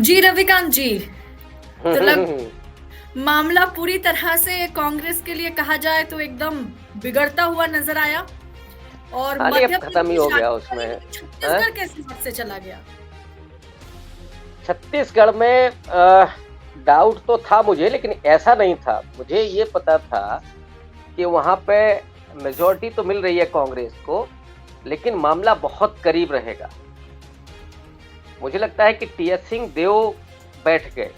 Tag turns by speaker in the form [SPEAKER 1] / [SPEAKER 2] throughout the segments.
[SPEAKER 1] जी रविकांत जी। तो मामला पूरी तरह से कांग्रेस के लिए कहा जाए तो एकदम बिगड़ता हुआ नजर आया। और
[SPEAKER 2] खाली अब
[SPEAKER 1] मध्य
[SPEAKER 2] खत्म ही
[SPEAKER 1] प्रदेश
[SPEAKER 2] हो गया
[SPEAKER 1] आने वाली,
[SPEAKER 2] उसमें।
[SPEAKER 1] लेकिन
[SPEAKER 2] हैं?
[SPEAKER 1] छत्तीसगढ़ कैसे हाथ से चला गया?
[SPEAKER 2] छत्तीसगढ़ में डाउट तो था मुझे, लेकिन ऐसा नहीं था। मुझे ये पता था कि वहां पे मेजोरिटी तो मिल रही है कांग्रेस को, लेकिन मामला बहुत करीब रहेगा। मुझे लगता है कि टीएस सिंह देव बैठ गए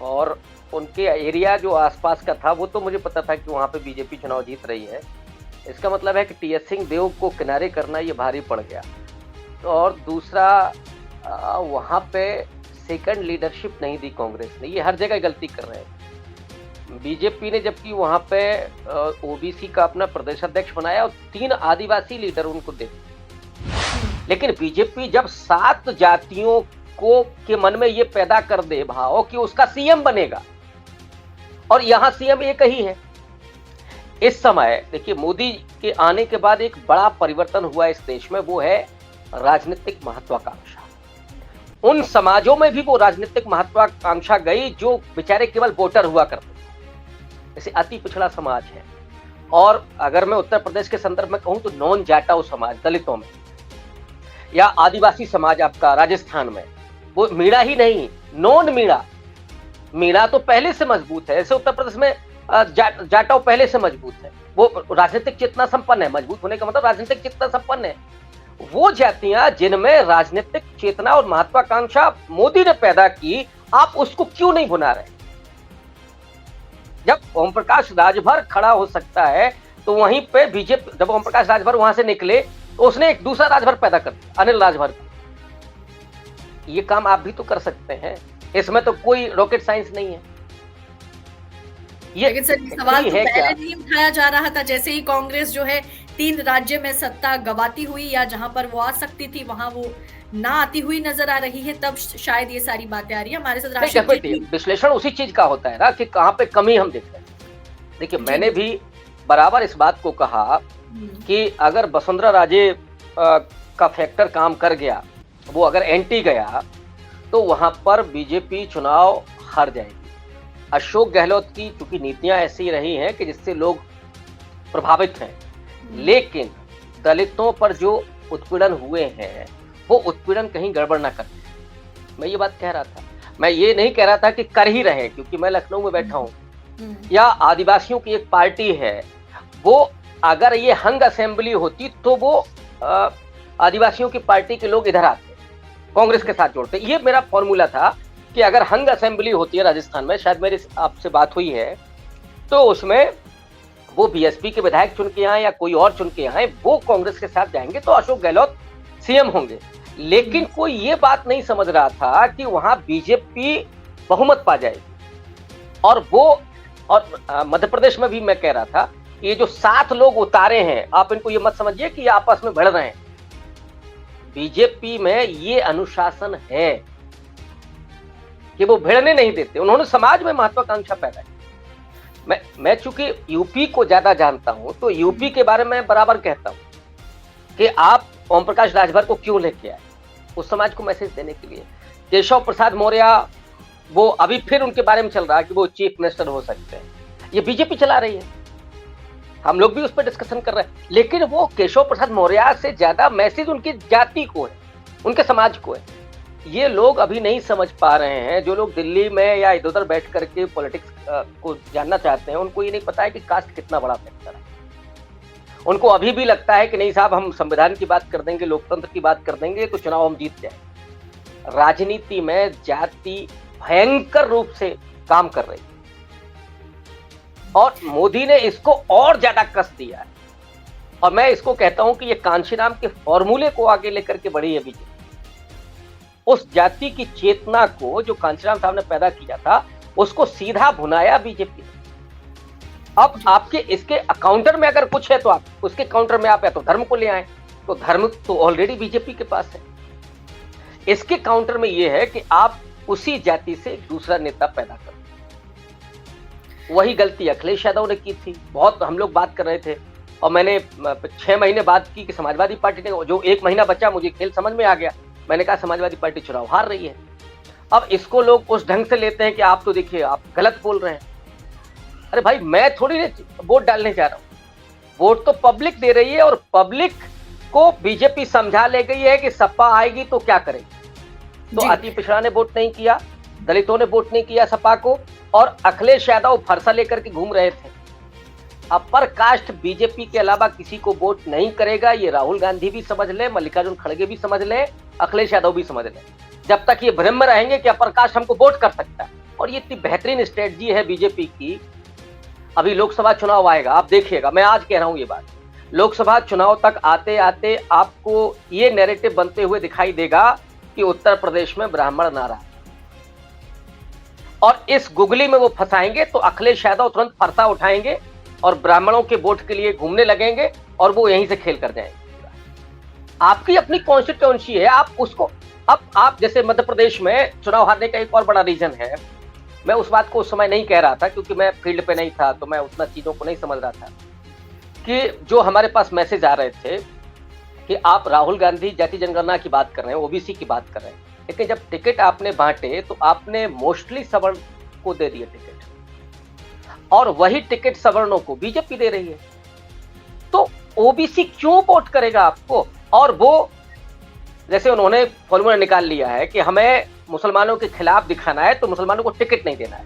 [SPEAKER 2] और उनके एरिया जो आसपास का था वो तो मुझे पता था कि वहां पे बीजेपी चुनाव जीत रही है। इसका मतलब है कि टीएस सिंह देव को किनारे करना ये भारी पड़ गया। तो और दूसरा, वहां पे सेकंड लीडरशिप नहीं दी कांग्रेस ने। ये हर जगह गलती कर रहे हैं। बीजेपी ने जबकि वहां पे ओबीसी का अपना प्रदेश अध्यक्ष बनाया और 3 आदिवासी लीडर उनको दे, लेकिन बीजेपी जब 7 जातियों को के मन में ये पैदा कर दे भाव कि उसका सीएम बनेगा, और यहां सीएम एक ही है। इस समय देखिए, मोदी के आने के बाद एक बड़ा परिवर्तन हुआ इस देश में, वो है राजनीतिक महत्वाकांक्षा। उन समाजों में भी वो राजनीतिक महत्वाकांक्षा गई जो बेचारे केवल वोटर हुआ करते थे, जैसे अति पिछड़ा समाज है। और अगर मैं उत्तर प्रदेश के संदर्भ में कहूं तो नॉन जाटाऊ समाज दलितों में, या आदिवासी समाज आपका राजस्थान में, वो मीणा ही नहीं, नॉन मीणा। मीणा तो पहले से मजबूत है, ऐसे उत्तर प्रदेश में जाटाऊ पहले से मजबूत है, वो राजनीतिक चेतना संपन्न है। मजबूत होने का मतलब राजनीतिक चेतना संपन्न है। वो जातियां जिनमें राजनीतिक चेतना और महत्वाकांक्षा मोदी ने पैदा की, आप उसको क्यों नहीं भुना रहे? जब ओम प्रकाश राजभर खड़ा हो सकता है तो वहीं पे बीजेपी, जब ओम प्रकाश राजभर वहां से निकले तो उसने एक दूसरा राजभर पैदा कर दिया, अनिल राजभर को। ये काम आप भी तो कर सकते हैं, इसमें तो कोई रॉकेट साइंस नहीं है।
[SPEAKER 1] लेकिन सर, ये सवाल तो पहले नहीं उठाया जा रहा था। जैसे ही कांग्रेस जो है 3 राज्य में सत्ता गवाती हुई, या जहां पर वो आ सकती थी वहां वो ना आती हुई नजर आ रही है, तब शायद ये सारी बातें आ रही है। हमारे साथ राशिद,
[SPEAKER 2] विश्लेषण उसी चीज का होता है ना कि कहां पे कमी हम देख रहे हैं। देखिए, मैंने भी बराबर इस बात को कहा कि अगर वसुंधरा राजे का फैक्टर काम कर गया, वो अगर एंटी गया, तो वहां पर बीजेपी चुनाव हार जाएगी। अशोक गहलोत की चूंकि नीतियां ऐसी रही हैं कि जिससे लोग प्रभावित हैं, लेकिन दलितों पर जो उत्पीड़न हुए हैं वो उत्पीड़न कहीं गड़बड़ ना करते। मैं ये बात कह रहा था, मैं ये नहीं कह रहा था कि कर ही रहे, क्योंकि मैं लखनऊ में बैठा हूं, या आदिवासियों की एक पार्टी है, वो अगर ये हंग असेंबली होती तो वो आदिवासियों की पार्टी के लोग इधर आते, कांग्रेस के साथ जोड़ते। ये मेरा फॉर्मूला था कि अगर हंग असेंबली होती है राजस्थान में, शायद मेरी आपसे बात हुई है, तो उसमें वो बीएसपी के विधायक चुन के आए या कोई और चुन के आए, वो कांग्रेस के साथ जाएंगे तो अशोक गहलोत सीएम होंगे। लेकिन कोई ये बात नहीं समझ रहा था कि वहां बीजेपी बहुमत पा जाएगी। और वो, और मध्य प्रदेश में भी मैं कह रहा था, ये जो 7 लोग उतारे हैं, आप इनको ये मत समझिए कि ये आपस में भिड़ रहे हैं। बीजेपी में ये अनुशासन है कि वो भिड़ने नहीं देते। उन्होंने समाज में महत्वाकांक्षा पैदा की। मैं चूंकि यूपी को ज्यादा जानता हूं, तो यूपी के बारे में बराबर कहता हूं कि आप ओम प्रकाश राजभर को क्यों लेके आए, उस समाज को मैसेज देने के लिए। केशव प्रसाद मौर्य, वो अभी फिर उनके बारे में चल रहा है कि वो चीफ मिनिस्टर हो सकते हैं, ये बीजेपी चला रही है, हम लोग भी उस पर डिस्कशन कर रहे हैं। लेकिन वो केशव प्रसाद मौर्य से ज्यादा मैसेज उनकी जाति को है, उनके समाज को है। ये लोग अभी नहीं समझ पा रहे हैं। जो लोग दिल्ली में या इधर उधर बैठ करके पॉलिटिक्स को जानना चाहते हैं, उनको ये नहीं पता है कि कास्ट कितना बड़ा फैक्टर है। उनको अभी भी लगता है कि नहीं साहब, हम संविधान की बात कर देंगे, लोकतंत्र की बात कर देंगे तो चुनाव हम जीत जाएंगे। राजनीति में जाति भयंकर रूप से काम कर रही है, और मोदी ने इसको और ज्यादा कस दिया है। और मैं इसको कहता हूं कि ये कांशीराम के फॉर्मूले को आगे लेकर के बढ़ी है बीजेपी। उस जाति की चेतना को जो कांशीराम साहब ने पैदा किया था, उसको सीधा भुनाया बीजेपी ने। अब आपके इसके काउंटर में अगर कुछ है तो आप उसके काउंटर में आप या तो धर्म को ले आए, तो धर्म तो ऑलरेडी बीजेपी के पास है। इसके काउंटर में यह है कि आप उसी जाति से एक दूसरा नेता पैदा कर। वही गलती अखिलेश यादव ने की थी। बहुत हम लोग बात कर रहे थे, और मैंने 6 महीने बात की कि समाजवादी पार्टी ने, जो 1 महीना बचा, मुझे खेल समझ में आ गया। मैंने कहा समाजवादी पार्टी चुनाव हार रही है। अब इसको लोग उस ढंग से लेते हैं कि आप तो देखिए आप गलत बोल रहे हैं। अरे भाई, मैं थोड़ी वोट डालने जा रहा हूं, वोट तो पब्लिक दे रही है, और पब्लिक को बीजेपी समझा ले गई है कि सपा आएगी तो क्या करेगी। तो अति पिछड़ा ने वोट नहीं किया, दलितों ने वोट नहीं किया सपा को, और अखिलेश यादव फरसा लेकर के घूम रहे थे। अपर कास्ट बीजेपी के अलावा किसी को वोट नहीं करेगा, ये राहुल गांधी भी समझ ले, मल्लिकार्जुन खड़गे भी समझ ले, अखिलेश यादव भी समझ ले। जब तक ये भ्रम में रहेंगे कि अपर कास्ट हमको वोट कर सकता है, और ये इतनी बेहतरीन स्ट्रेटजी है बीजेपी की। अभी लोकसभा चुनाव आएगा, आप देखिएगा, मैं आज कह रहा हूं ये बात, लोकसभा चुनाव तक आते आते आपको ये नैरेटिव बनते हुए दिखाई देगा कि उत्तर प्रदेश में ब्राह्मण ना रहा, और इस गुगली में वो फंसाएंगे तो अखिलेश यादव तुरंत फरसा उठाएंगे और ब्राह्मणों के वोट के लिए घूमने लगेंगे, और वो यहीं से खेल कर जाएंगे। आपकी अपनी कॉन्स्टिट्यूएंसी है, आप उसको, अब आप जैसे मध्य प्रदेश में चुनाव हारने का एक और बड़ा रीजन है, मैं उस बात को उस समय नहीं कह रहा था क्योंकि मैं फील्ड पे नहीं था, तो मैं उतना चीजों को नहीं समझ रहा था, कि जो हमारे पास मैसेज आ रहे थे कि आप राहुल गांधी जाति जनगणना की बात कर रहे हैं, ओबीसी की बात कर रहे हैं, लेकिन जब टिकट आपने बांटे तो आपने मोस्टली सवर्ण को दे दिए टिकट, और वही टिकट सवर्णों को बीजेपी दे रही है। तो ओबीसी क्यों वोट करेगा आपको? और वो जैसे उन्होंने फॉर्मूला निकाल लिया है कि हमें मुसलमानों के खिलाफ दिखाना है तो मुसलमानों को टिकट नहीं देना है,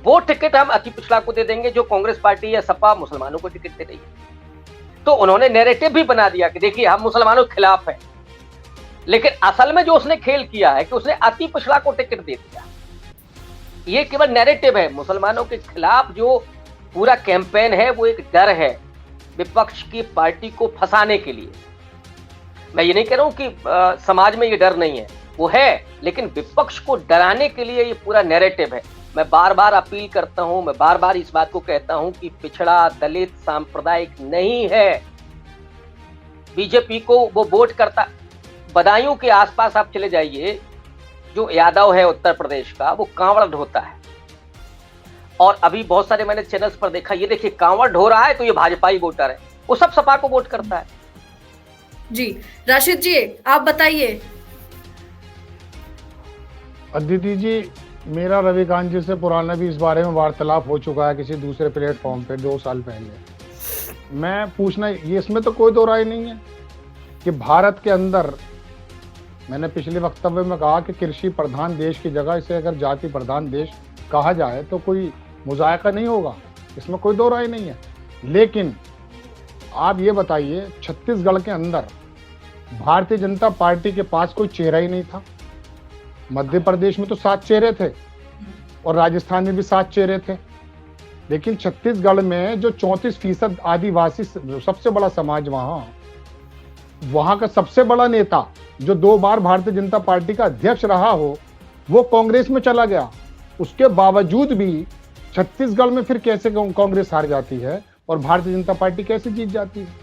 [SPEAKER 2] वो टिकट हम अति पिछड़ा को दे देंगे जो कांग्रेस पार्टी या सपा मुसलमानों को टिकट दे रही है। तो उन्होंने नैरेटिव भी बना दिया कि देखिए हम मुसलमानों के खिलाफ हैं, लेकिन असल में जो उसने खेल किया है कि उसने अति पिछड़ा को टिकट दे दिया। ये केवल नैरेटिव है, मुसलमानों के खिलाफ जो पूरा कैंपेन है वो एक डर है विपक्ष की पार्टी को फंसाने के लिए। मैं ये नहीं कह रहा हूं कि समाज में ये डर नहीं है, वो है, लेकिन विपक्ष को डराने के लिए ये पूरा नैरेटिव है। मैं बार बार अपील करता हूं, मैं बार बार इस बात को कहता हूं कि पिछड़ा दलित सांप्रदायिक नहीं है। बीजेपी को वो वोट करता, बदायूं के आसपास आप चले जाइए, जो यादव है उत्तर प्रदेश का, वो कांवड़ ढोता है, और अभी बहुत सारे मैंने चैनल्स पर देखा, ये देखिए कांवड़ ढो रहा है तो ये भाजपाई वोटर है, वो सब सपा को वोट करता है।
[SPEAKER 1] जी राशिद जी आप बताइए।
[SPEAKER 3] अदिति जी, मेरा रविकांत जी से पुराना भी इस बारे में वार्तालाप हो चुका है किसी दूसरे प्लेटफॉर्म पे 2 साल पहले। मैं पूछना, ये इसमें तो कोई दो राय नहीं है कि भारत के अंदर, मैंने पिछले वक्तव्य में कहा कि कृषि प्रधान देश की जगह इसे अगर जाति प्रधान देश कहा जाए तो कोई मुजायका नहीं होगा, इसमें कोई दो राय नहीं है। लेकिन आप ये बताइए, छत्तीसगढ़ के अंदर भारतीय जनता पार्टी के पास कोई चेहरा ही नहीं था। मध्य प्रदेश में तो 7 चेहरे थे और राजस्थान में भी 7 चेहरे थे, लेकिन छत्तीसगढ़ में जो 34% आदिवासी सबसे बड़ा समाज, वहां का सबसे बड़ा नेता जो 2 बार भारतीय जनता पार्टी का अध्यक्ष रहा हो, वो कांग्रेस में चला गया। उसके बावजूद भी छत्तीसगढ़ में फिर कैसे कांग्रेस हार जाती है और भारतीय जनता पार्टी कैसे जीत जाती है?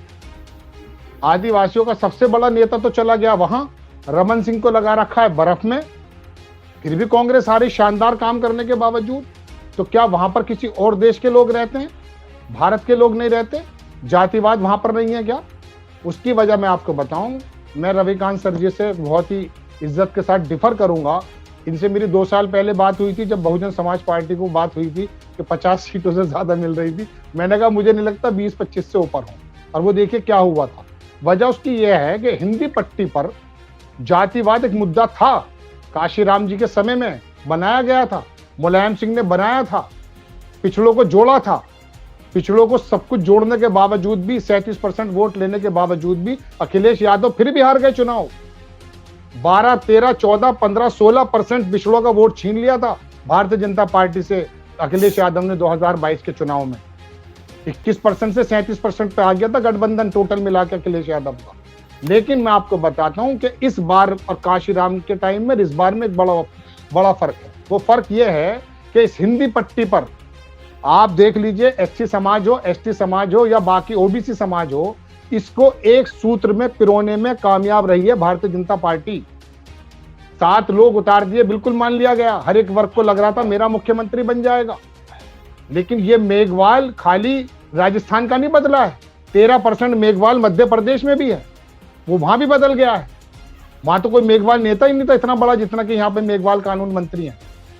[SPEAKER 3] आदिवासियों का सबसे बड़ा नेता तो चला गया वहां, रमन सिंह को लगा रखा है बर्फ में, फिर भी कांग्रेस हारी शानदार काम करने के बावजूद। तो क्या वहां पर किसी और देश के लोग रहते हैं, भारत के लोग नहीं रहते? जातिवाद वहां पर नहीं है क्या? उसकी वजह मैं आपको बताऊं, मैं रविकांत सर जी से बहुत ही इज्जत के साथ डिफर करूंगा। इनसे मेरी 2 साल पहले बात हुई थी, जब बहुजन समाज पार्टी को बात हुई थी कि 50 सीटों से ज्यादा मिल रही थी। मैंने कहा मुझे नहीं लगता 20-25 से ऊपर हो, और वो देखिए क्या हुआ था। वजह उसकी यह है कि हिंदी पट्टी पर जातिवाद एक मुद्दा था, काशीराम जी के समय में बनाया गया था, मुलायम सिंह ने बनाया था, पिछड़ों को जोड़ा था। पिछड़ों को सब कुछ जोड़ने के बावजूद भी, 37% वोट लेने के बावजूद भी अखिलेश यादव फिर भी हार गए चुनाव। 12, 13, 14, 15, 16% पिछड़ों का वोट छीन लिया था भारतीय जनता पार्टी से अखिलेश यादव ने 2022 के चुनाव में। 21% से 37% पे आ गया था गठबंधन टोटल मिला के अखिलेश यादव का। लेकिन मैं आपको बताता हूं कि इस बार और काशीराम के टाइम में इस बार में एक बड़ा फर्क है। वो फर्क ये है कि इस हिंदी पट्टी पर आप देख लीजिए, एससी समाज हो, एसटी समाज हो या बाकी ओबीसी समाज हो, इसको एक सूत्र में पिरोने में कामयाब रही है भारतीय जनता पार्टी। 7 लोग उतार दिए, बिल्कुल मान लिया गया, हर एक वर्ग को लग रहा था मेरा मुख्यमंत्री बन जाएगा। लेकिन ये मेघवाल खाली राजस्थान का नहीं बदला है, 13% मेघवाल मध्य प्रदेश में भी है, वो वहां भी बदल गया है। वहां तो कोई मेघवाल नेता ही नहीं था इतना बड़ा जितना कि यहाँ पे मेघवाल कानून मंत्री हैं।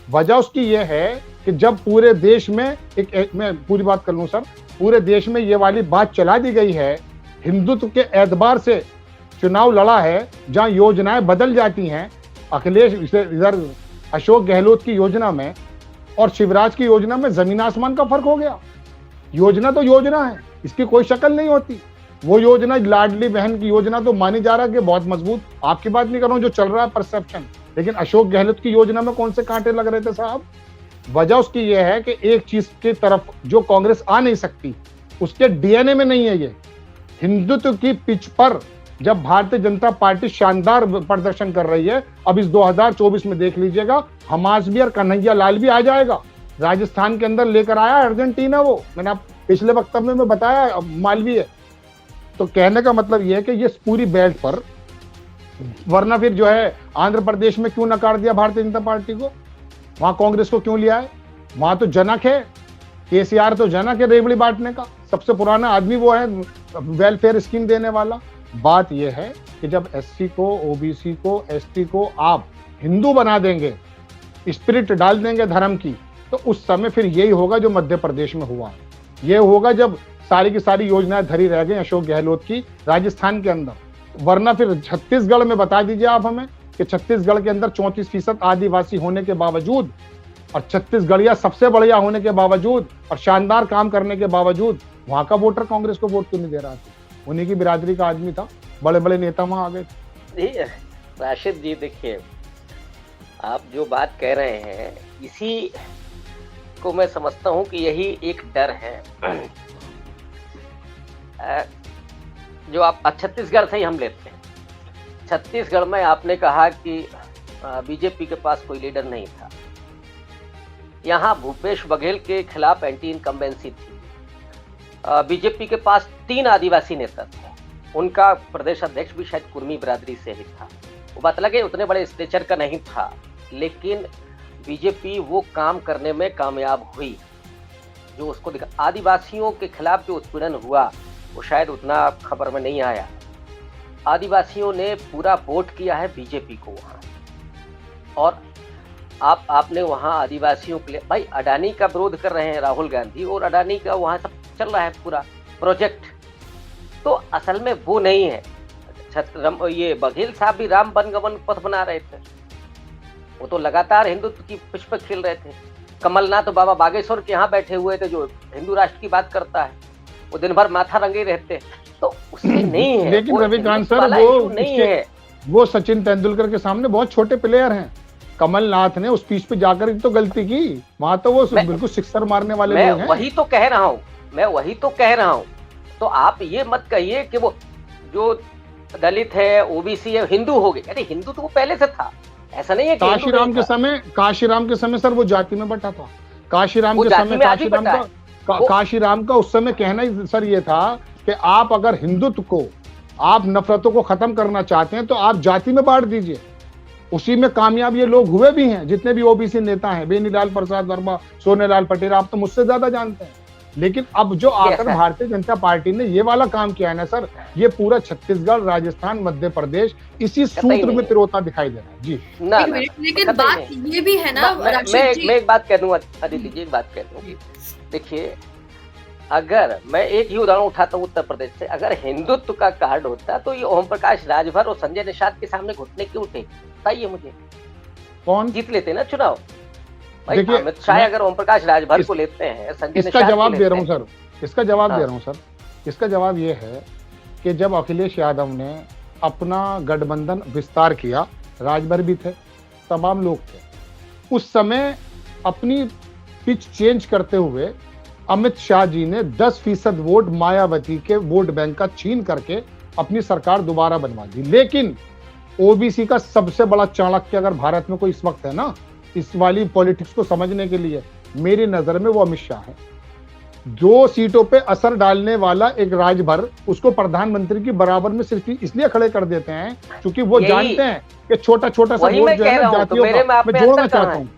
[SPEAKER 3] वजह उसकी यह है कि जब पूरे देश में मैं पूरी बात कर लूं सर, पूरे देश में ये वाली बात चला दी गई है, हिंदुत्व के एतबार से चुनाव लड़ा है, जहां योजनाएं बदल जाती हैं, अखिलेश इधर अशोक गहलोत की योजना में और शिवराज की योजना में जमीन आसमान का फर्क हो गया। योजना तो योजना है, इसकी कोई शक्ल नहीं होती। वो योजना लाडली बहन की योजना तो मानी जा रहा है कि बहुत मजबूत, आपकी बात नहीं कर रहा हूं, जो चल रहा है परसेप्शन, लेकिन अशोक गहलोत की योजना में कौन से कांटे लग रहे थे साहब? वजह उसकी यह है कि एक चीज की तरफ जो कांग्रेस आ नहीं सकती, उसके डीएनए में नहीं है ये। हिंदुत्व की पिच पर जब भारतीय जनता पार्टी शानदार प्रदर्शन कर रही है, अब इस 2024 में देख लीजिएगा, हमास भी और कन्हैया लाल भी आ जाएगा। राजस्थान के अंदर लेकर आया अर्जेंटीना, वो मैंने आप पिछले वक्तव्य में बताया, मालवीय। तो कहने का मतलब यह है कि ये पूरी बेल्ट पर, वरना फिर जो है आंध्र प्रदेश में क्यों नकार दिया भारतीय जनता पार्टी को, वहां कांग्रेस को क्यों लिया है? वहां तो जनक है, केसीआर तो जनक है रेवड़ी बांटने का, सबसे पुराना आदमी वो है वेलफेयर स्कीम देने वाला। बात यह है कि जब एससी को, ओबीसी को, एसटी को आप हिंदू बना देंगे, स्पिरिट डाल देंगे धर्म की, तो उस समय फिर यही होगा जो मध्य प्रदेश में हुआ। ये होगा जब सारी की सारी योजनाएं धरी रह गई अशोक गहलोत की राजस्थान के अंदर। वरना फिर छत्तीसगढ़ में बता दीजिए आप हमें कि छत्तीसगढ़ के अंदर 34% आदिवासी होने के बावजूद और छत्तीसगढ़िया सबसे बढ़िया होने के बावजूद और शानदार काम करने के बावजूद वहां का वोटर कांग्रेस को वोट क्यों नहीं दे रहा था? उन्हीं की बिरादरी का आदमी था, बड़े बड़े नेता वहां आ गए थे।
[SPEAKER 2] राशिद जी देखिए, आप जो बात कह रहे हैं इसी को मैं समझता हूं कि यही एक डर है जो आप छत्तीसगढ़ से ही हम लेते हैं। छत्तीसगढ़ में आपने कहा कि बीजेपी के पास कोई लीडर नहीं था, यहाँ भूपेश बघेल के खिलाफ एंटी इनकम्बेंसी थी। बीजेपी के पास 3 आदिवासी नेता थे, उनका प्रदेश अध्यक्ष भी शायद कुर्मी बिरादरी से ही था। वो बात लगे उतने बड़े स्टेचर का नहीं था, लेकिन बीजेपी वो काम करने में कामयाब हुई जो उसको दिखा। आदिवासियों के खिलाफ जो उत्पीड़न हुआ वो शायद उतना खबर में नहीं आया। आदिवासियों ने पूरा वोट किया है बीजेपी को वहाँ, और आपने वहाँ आदिवासियों के लिए, भाई अडानी का विरोध कर रहे हैं राहुल गांधी, और अडानी का वहाँ सब चल रहा है पूरा प्रोजेक्ट, तो असल में वो नहीं है। ये बघेल साहब भी राम वनगमन पथ बना रहे थे, वो तो लगातार हिंदुत्व की पुष्प पे खेल रहे थे। कमलनाथ तो बाबा बागेश्वर के यहाँ बैठे हुए थे जो हिंदू राष्ट्र की बात करता है, वो दिन भर माथा रंगे रहते, तो उससे नहीं है।
[SPEAKER 3] लेकिन रविकांत सर वो नहीं है, वो सचिन तेंदुलकर के सामने बहुत छोटे प्लेयर हैं। कमलनाथ ने उस पिच पे जाकर तो गलती की, वहां तो वो बिल्कुल सिक्सर मारने वाले लोग हैं।
[SPEAKER 2] वही तो कह रहा हूँ, मैं वही तो कह रहा हूँ। तो आप ये मत कहिए कि वो जो दलित है, ओबीसी है, हिंदू हो गए। अरे हिंदू तो वो पहले से था, ऐसा नहीं है कि काशीराम
[SPEAKER 3] के समय सर वो जाति में बटा था। काशीराम का उस समय कहना ही सर ये था कि आप अगर हिंदुत्व को, आप नफरतों को खत्म करना चाहते हैं तो आप जाति में बांट दीजिए। उसी में कामयाब ये लोग हुए भी हैं, जितने भी ओबीसी नेता हैं, बेनीलाल प्रसाद वर्मा, सोनेलाल पटेल, आप तो मुझसे ज्यादा जानते हैं। लेकिन अब जो आकर भारतीय जनता पार्टी ने ये वाला काम किया है ना सर, ये पूरा छत्तीसगढ़, राजस्थान, मध्य प्रदेश इसी सूत्र में पिरोता दिखाई दे रहा है जी।
[SPEAKER 1] लेकिन बात ये भी है ना,
[SPEAKER 2] मैं एक बात कह दूं अदिति जी, एक बात कह दूं। देखिए, अगर मैं एक ही उदाहरण उठाता हूँ उत्तर प्रदेश से, अगर हिंदुत्व का कार्ड होता तो ये ओम प्रकाश राजभर और संजय निषाद के सामने घुटने क्यों उठे? बताइए मुझे,
[SPEAKER 3] कौन
[SPEAKER 2] जीत लेते ना चुनाव? देखिए, अमित शाह अगर ओम प्रकाश राजभर को लेते हैं, संजय
[SPEAKER 3] इसका जवाब दे रहा हूँ सर, इसका जवाब दे रहा हूँ सर। इसका जवाब ये है कि जब अखिलेश यादव ने अपना गठबंधन विस्तार किया, राजभर भी थे, तमाम लोग थे, उस समय अपनी पिच चेंज करते हुए अमित शाह जी ने 10% वोट मायावती के वोट बैंक का छीन करके अपनी सरकार दोबारा बनवा दी। लेकिन ओबीसी का सबसे बड़ा चाणक्य अगर भारत में कोई इस वक्त है ना, इस वाली पॉलिटिक्स को समझने के लिए, मेरी नजर में वो अमित शाह है। 2 सीटों पे असर डालने वाला एक राजभर, उसको प्रधानमंत्री की बराबर में सिर्फ इसलिए खड़े कर देते हैं क्योंकि वो जानते हैं कि छोटा छोटा सा वोट जो है जातियों का मैं जोड़ना चाहता हूँ।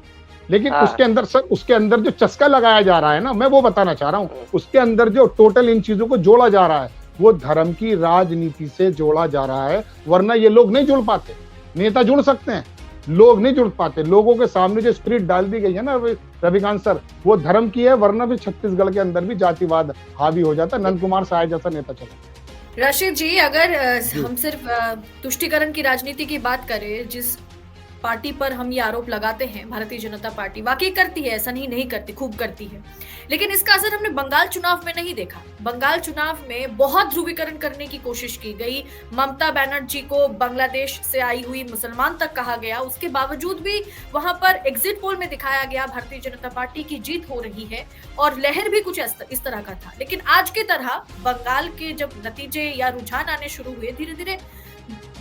[SPEAKER 3] लेकिन उसके अंदर जो चस्का लगाया जा रहा है ना, मैं वो बताना चाह रहा हूँ, उसके अंदर जो टोटल इन चीजों को जोड़ा जा रहा है वो धर्म की राजनीति से जोड़ा जा रहा है, वरना ये लोग नहीं जुड़ पाते। नेता जुड़ सकते हैं, लोग नहीं जुड़ पाते। लोगों के सामने जो स्पिरिट डाल दी गई है ना रविकांत सर, वो धर्म की है, वरना भी छत्तीसगढ़ के अंदर भी जातिवाद हावी हो जाता। नंद कुमार साय जैसा नेता चला।
[SPEAKER 1] रशीद जी, अगर हम सिर्फ तुष्टीकरण की राजनीति की बात करें, जिस पार्टी पर हम ये आरोप लगाते हैं, भारतीय जनता पार्टी वाकई करती है, ऐसा नहीं करती, खूब करती है, लेकिन इसका असर हमने बंगाल चुनाव में नहीं देखा। बंगाल चुनाव में बहुत ध्रुवीकरण करने की कोशिश की गई, ममता बनर्जी को बांग्लादेश से आई हुई मुसलमान तक कहा गया, उसके बावजूद भी वहां पर एग्जिट पोल में दिखाया गया भारतीय जनता पार्टी की जीत हो रही है और लहर भी कुछ इस तरह का था। लेकिन आज की तरह बंगाल के जब नतीजे या रुझान आने शुरू हुए, धीरे धीरे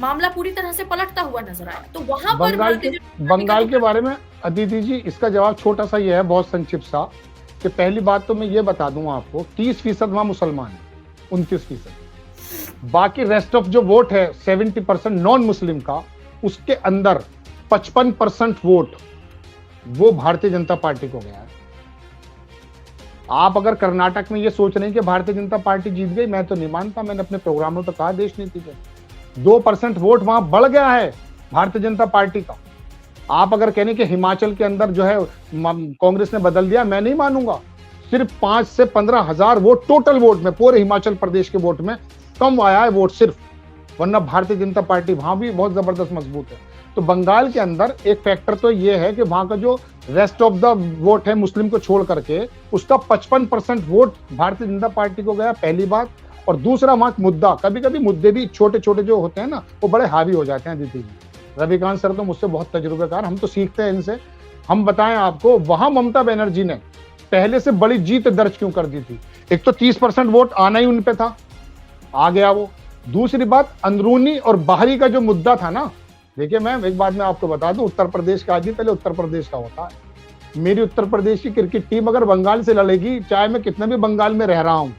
[SPEAKER 1] मामला पूरी तरह से पलटता हुआ नजर आया। तो वहां पर
[SPEAKER 3] बंगाल के बारे में अदिति जी, इसका जवाब छोटा सा ये है, बहुत संक्षिप्त सा, कि पहली बात तो मैं ये बता दूं आपको, 30% वहां मुसलमान है, 29%। बाकी रेस्ट ऑफ जो वोट है 70% नॉन मुस्लिम का, उसके अंदर 55% वोट वो भारतीय जनता पार्टी को गया है। आप अगर कर्नाटक में ये सोच रहे हैं कि भारतीय जनता पार्टी जीत गई, मैं तो नहीं मानता। मैंने अपने प्रोग्राम में तो कहा देश नीति पे 2% वोट वहां बढ़ गया है भारतीय जनता पार्टी का। आप अगर कहने कि हिमाचल के अंदर जो है कांग्रेस ने बदल दिया, मैं नहीं मानूंगा। सिर्फ 5 से 15 हजार वोट टोटल वोट में, पूरे हिमाचल प्रदेश के वोट में कम आया है वोट सिर्फ, वरना भारतीय जनता पार्टी वहां भी बहुत जबरदस्त मजबूत है। तो बंगाल के अंदर एक फैक्टर तो ये है कि वहां का जो रेस्ट ऑफ द वोट है मुस्लिम को छोड़ करके, उसका 55% वोट भारतीय जनता पार्टी को गया, पहली बात। और दूसरा वहां मुद्दा, कभी कभी मुद्दे भी छोटे छोटे जो होते हैं ना, वो बड़े हावी हो जाते हैं। दीदी जी, रविकांत सर तो मुझसे बहुत तजुर्बेकार, हम तो सीखते हैं इनसे। हम बताएं आपको, वहां ममता बनर्जी ने पहले से बड़ी जीत दर्ज क्यों कर दी थी? एक तो 30% वोट आना ही उन पे था, आ गया वो। दूसरी बात, अंदरूनी और बाहरी का जो मुद्दा था ना, देखिए मैं एक बात मैं आपको बता दूं, उत्तर प्रदेश का, आज ही पहले उत्तर प्रदेश का होता है। मेरी उत्तर प्रदेश की क्रिकेट टीम अगर बंगाल से लड़ेगी, चाहे मैं कितना भी बंगाल में रह रहा हूं,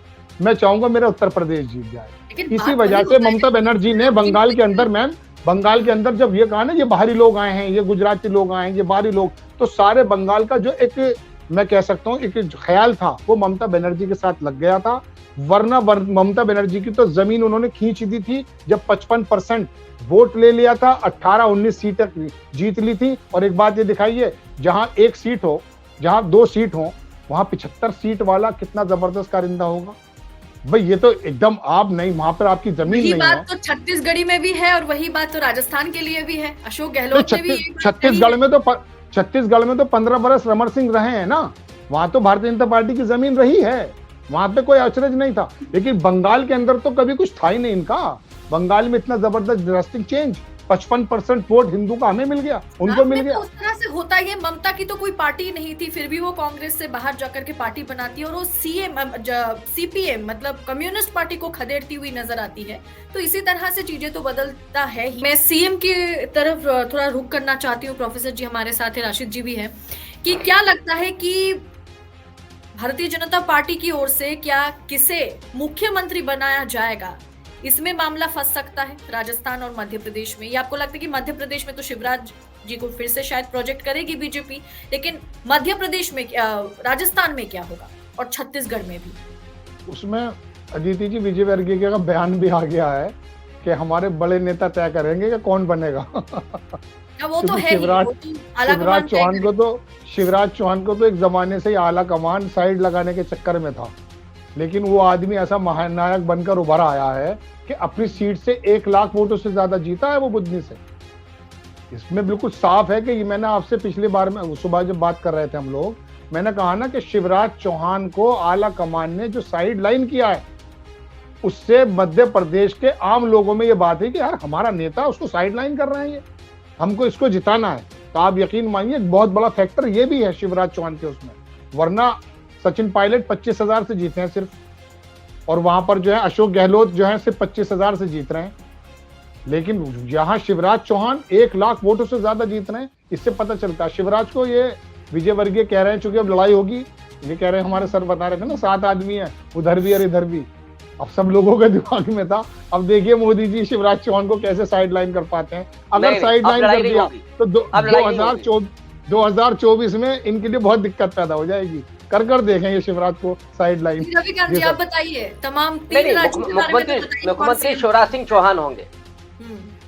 [SPEAKER 3] मैं चाहूंगा मेरा उत्तर प्रदेश जीत जाए। इसी वजह से ममता बनर्जी ने बंगाल के अंदर, मैम बंगाल के अंदर जब ये कहा ना, ये बाहरी लोग आए हैं, ये गुजराती लोग आए हैं, ये बाहरी लोग, तो सारे बंगाल का जो एक, मैं कह सकता हूँ एक ख्याल था, वो ममता बनर्जी के साथ लग गया था। वरना ममता बनर्जी की तो जमीन उन्होंने खींच दी थी जब 55% वोट ले लिया था, 18-19 सीटें जीत ली थी। और एक बात ये दिखाइए, जहां एक सीट हो, जहां 2 सीट हो, वहां 75 सीट वाला कितना जबरदस्त कारिंदा होगा भाई। ये तो एकदम आप नहीं, वहां पर आपकी जमीन नहीं है।
[SPEAKER 1] बात तो छत्तीसगढ़ी में भी है और वही बात तो राजस्थान के लिए भी है। अशोक गहलोत ने भी
[SPEAKER 3] छत्तीसगढ़ में तो 15 बरस रमन सिंह रहे हैं ना, वहां तो भारतीय जनता पार्टी की जमीन रही है, वहां पे कोई अचरज नहीं था। लेकिन बंगाल के अंदर तो कभी कुछ था ही नहीं इनका। बंगाल में इतना जबरदस्त ड्रास्टिक चेंज, 55% वोट हिंदू का हमें मिल गया, उनको मिल गया।
[SPEAKER 1] उस तरह से होता है। ममता की तो कोई पार्टी नहीं थी, फिर भी वो कांग्रेस से बाहर जाकर के पार्टी बनाती है और वो सीपीएम मतलब कम्युनिस्ट पार्टी को खदेड़ती हुई नजर आती है। तो इसी तरह से चीजें तो बदलता है ही। मैं सीएम की तरफ थोड़ा रुख करना चाहती हूँ। प्रोफेसर जी हमारे साथ है, राशिद जी भी है, कि क्या लगता है कि भारतीय जनता पार्टी की ओर से क्या किसे मुख्यमंत्री बनाया जाएगा, इसमें मामला फंस सकता है राजस्थान और मध्य प्रदेश में? या आपको लगता है कि मध्य प्रदेश में तो शिवराज जी को फिर से शायद प्रोजेक्ट करेगी बीजेपी, लेकिन मध्य प्रदेश में राजस्थान में क्या होगा और छत्तीसगढ़ में भी? उसमें
[SPEAKER 3] अदिति जी, विजयवर्गीय का बयान भी आ गया है कि हमारे बड़े नेता तय करेंगे कि कौन बनेगा।
[SPEAKER 1] वो तो है
[SPEAKER 3] शिवराज चौहान को तो एक जमाने से ही आला कमान साइड लगाने के चक्कर में था, लेकिन वो आदमी ऐसा महानायक बनकर उभर आया है कि अपनी सीट से 1 लाख वोटों से ज्यादा जीता है वो बुधनी से। इसमें बिल्कुल साफ है कि मैंने आपसे पिछली बार में सुबह जब बात कर रहे थे हम लोग, मैंने कहा ना कि शिवराज चौहान को आला कमान ने जो साइड लाइन किया है, उससे मध्य प्रदेश के आम लोगों में ये बात है कि यार हमारा नेता उसको साइड लाइन कर रहे हैं, ये हमको इसको जिताना है। तो आप यकीन मानिए बहुत बड़ा फैक्टर ये भी है शिवराज चौहान के उसमें। वरना सचिन पायलट 25,000 से जीते हैं सिर्फ, और वहां पर जो है अशोक गहलोत जो है सिर्फ 25,000 से जीत रहे हैं। लेकिन यहाँ शिवराज चौहान 1 लाख वोटों से ज्यादा जीत रहे हैं। इससे पता चलता है शिवराज को, ये विजयवर्गीय कह रहे हैं चूंकि अब लड़ाई होगी, ये कह रहे हैं, हमारे सर बता रहे थे ना 7 आदमी है, उधर भी और इधर भी। अब सब लोगों के दिमाग में था। अब देखिए मोदी जी शिवराज चौहान को कैसे साइड लाइन कर पाते हैं। अगर साइड लाइन कर दिया तो 2024 में इनके लिए बहुत दिक्कत पैदा हो जाएगी। कर देखेंगे शिवराज को साइड लाइन।
[SPEAKER 1] रविकांत जी आप बताइए, तमाम 3
[SPEAKER 2] मुख्यमंत्री शिवराज सिंह चौहान होंगे।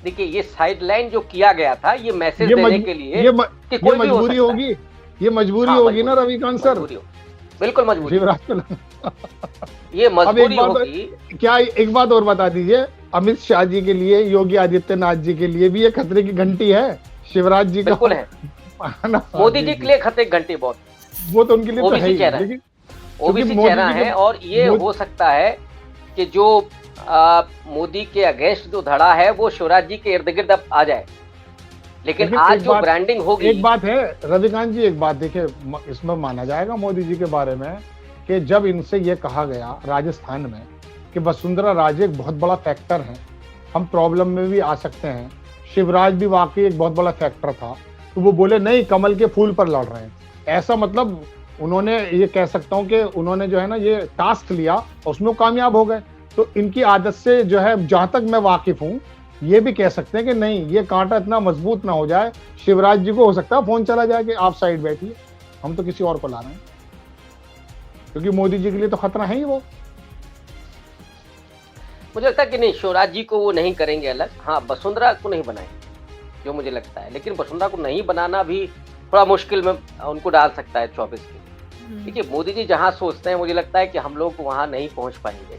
[SPEAKER 2] देखिए ये साइडलाइन जो किया गया था ये मैसेज
[SPEAKER 3] ये
[SPEAKER 2] देने के लिए कि
[SPEAKER 3] ये
[SPEAKER 2] कोई भी हो
[SPEAKER 3] मजबूरी
[SPEAKER 2] सकता है।
[SPEAKER 3] होगी, ये मजबूरी
[SPEAKER 2] हाँ,
[SPEAKER 3] होगी ना रविकांत सर,
[SPEAKER 2] मजबूरी होगी, बिल्कुल मजबूरी,
[SPEAKER 3] शिवराज को।
[SPEAKER 2] ये
[SPEAKER 3] अब एक
[SPEAKER 2] मजबूरी
[SPEAKER 3] बात
[SPEAKER 2] होगी।
[SPEAKER 3] क्या, एक बात और बता दीजिए, अमित शाह जी के लिए, योगी आदित्यनाथ जी के लिए भी ये खतरे की घंटी है, शिवराज जी का
[SPEAKER 2] बिल्कुल है, मोदी जी के लिए खतरे की घंटी बहुत,
[SPEAKER 3] वो तो उनके लिए तो है
[SPEAKER 2] ओबीसी
[SPEAKER 3] ही,
[SPEAKER 2] चेहरा है,
[SPEAKER 3] लेकिन
[SPEAKER 2] ओबीसी
[SPEAKER 3] मोदी
[SPEAKER 2] चेहरा
[SPEAKER 3] जी
[SPEAKER 2] है।
[SPEAKER 3] के-
[SPEAKER 2] और ये हो सकता है कि जो मोदी के अगेंस्ट जो धड़ा है वो शिवराज जी के इर्द गिर्द अब आ जाए, लेकिन आज जो ब्रांडिंग होगी।
[SPEAKER 3] एक बात है रविकांत जी, एक बात देखिए, इसमें माना जाएगा मोदी जी के बारे में कि जब इनसे ये कहा गया राजस्थान में कि वसुंधरा राजे एक बहुत बड़ा फैक्टर है, हम प्रॉब्लम में भी आ सकते हैं, शिवराज भी वाकई एक बहुत बड़ा फैक्टर था, तो वो बोले नहीं, कमल के फूल पर लड़ रहे हैं। ऐसा मतलब उन्होंने, ये कह सकता हूँ कि उन्होंने जो है ना ये टास्क लिया, उसमें कामयाब हो गए। तो इनकी आदत से जो है, जहां तक मैं वाकिफ हूँ, ये भी कह सकते हैं कि नहीं, ये कांटा इतना मजबूत ना हो जाए, शिवराज जी को हो सकता है फोन चला जाए कि आप साइड बैठिए, हम तो किसी और को ला रहे हैं, क्योंकि मोदी जी के लिए तो खतरा है ही वो।
[SPEAKER 2] मुझे लगता है कि नहीं, शिवराज जी को वो नहीं करेंगे अलग, हाँ वसुंधरा को नहीं बनाएंगे जो मुझे लगता है, लेकिन वसुंधरा को नहीं बनाना भी थोड़ा मुश्किल में उनको डाल सकता है 24 की। देखिए मोदी जी जहाँ सोचते हैं, मुझे लगता है कि हम लोग वहाँ नहीं पहुँच पाएंगे।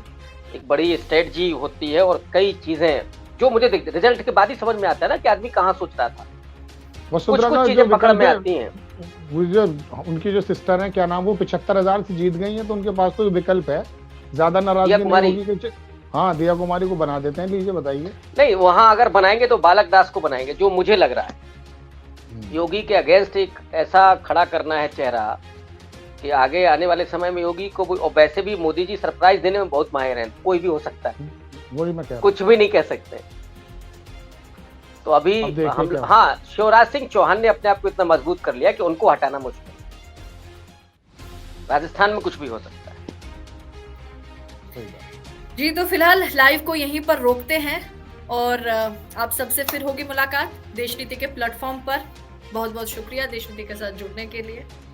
[SPEAKER 2] एक बड़ी स्ट्रेटजी होती है और कई चीजें जो मुझे रिजल्ट के बाद ही समझ में आता है ना कि आदमी कहाँ सोच रहा था,
[SPEAKER 3] वसुंधरा
[SPEAKER 2] कुछ
[SPEAKER 3] का
[SPEAKER 2] चीजें
[SPEAKER 3] जो
[SPEAKER 2] पकड़ में
[SPEAKER 3] विकल्प
[SPEAKER 2] आती हैं।
[SPEAKER 3] वो जो उनकी जो सिस्टर है, क्या नाम, वो 75,000 से जीत गई है, तो उनके पास तो विकल्प है, ज्यादा नाराजगी नहीं होगी कि हाँ दिया कुमारी को बना देते हैं। लीजिए बताइए।
[SPEAKER 2] नहीं, वहां अगर बनाएंगे तो बालक दास को बनाएंगे, जो मुझे लग रहा है। योगी के अगेंस्ट एक ऐसा खड़ा करना है चेहरा कि आगे आने वाले समय में योगी को, और वैसे भी मोदी जी सरप्राइज देने में बहुत माहिर हैं, कोई भी हो सकता है,
[SPEAKER 3] वही मैं कह रहा हूं।
[SPEAKER 2] कुछ भी नहीं कह सकते। तो अभी हम, हाँ, शिवराज सिंह चौहान ने अपने आप को इतना मजबूत कर लिया कि उनको हटाना मुश्किल। राजस्थान में कुछ भी हो सकता है।
[SPEAKER 1] जी, तो फिलहाल लाइव को यहीं पर रोकते हैं और आप सबसे फिर होगी मुलाकात देश नीति के प्लेटफॉर्म पर। बहुत बहुत शुक्रिया देश नीति के साथ जुड़ने के लिए।